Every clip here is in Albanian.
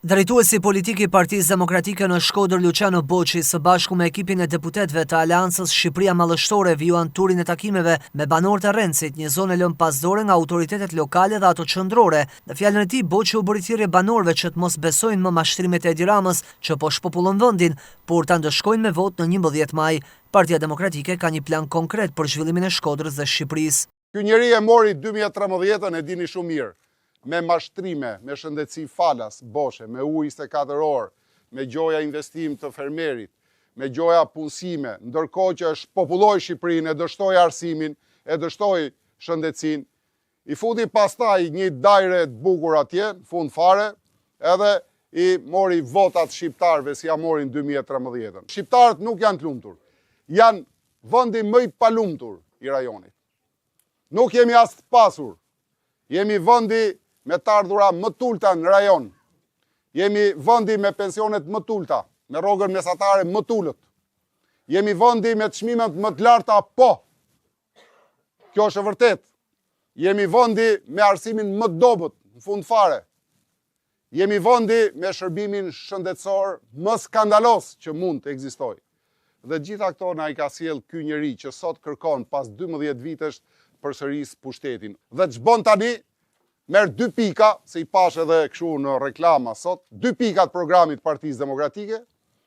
Drejtuesi politik i Partisë Demokratike në Shkodër Luciano Boçi së bashku me ekipin e deputetëve të Aleancës Shqipëria Mallështore vijuan turin e takimeve me banorët e Rrencit, një zonë e lënë pasdore nga autoritetet lokale dhe ato qendrore. Në fjalën e tij, Boçi u bëri thirrje banorëve që të mos besojnë më mashtrimet e Edi Ramës që po shpopullon vendin, por ta ndëshkojnë me votë në 11 maj. Partia Demokratike ka një plan konkret për zhvillimin e Shkodrës dhe Shqipërisë. Ky njeri e mori 2013-ën, e dini shumë mirë, me mashtrime, me shëndetësi falas, boshe, me ujë 24 orë, me gjoja investim të fermerit, me gjoja punësime, ndërkohë që është populloj Shqipërinë, e dështoj arsimin, e dështoj shëndetësin, i futi pastaj një dajre të bukur atje, fund fare, edhe i mori votat shqiptarëve si ja morin 2013-ën. Shqiptarët nuk janë të lumtur, janë vendi më i palumtur i rajonit. Nuk jemi as të pasur, jemi vendi me të ardhura më tulta në rajon. Jemi vendi me pensionet më tulta, me rrogën mesatare më tulët. Jemi vendi me çmimet më të larta, po. Kjo është e vërtet. Jemi vendi me arsimin më të dobët, në fund fare. Jemi vendi me shërbimin shëndetësor më skandalos që mund të ekzistojë. Dhe gjitha këto na i ka sjell ky njeri që sot kërkon pas 12 vitesh përsëris pushtetin. Dhe ç'bën tani? Merë 2 pika, se i pash edhe këshu në reklama sot, 2 pika të programit Partisë Demokratike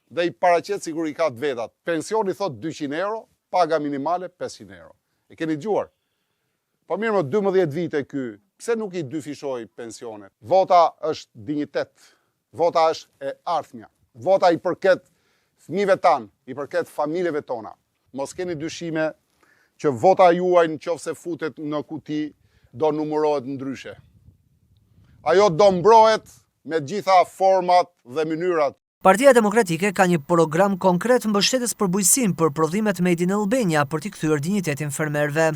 dhe i paraqet sigur i ka të vetat. Pensioni thot 200 euro, paga minimale 500 euro. E keni dëgjuar? Po mirë më 12 vite ky, pse nuk i dyfishoj pensionet? Vota është dinjitet, vota është e ardhmja, vota i përket fëmijëve tanë, i përket familjeve tona. Mos keni dyshime që vota juaj nëse futet në kuti, do numërohet ndryshe. Ajo do mbrohet me gjitha format dhe mënyrat. Partia Demokratike ka një program konkret mbështetës për bujqësinë për prodhimet Made in Albania për t'i kthyer dinjitetin fermerëve.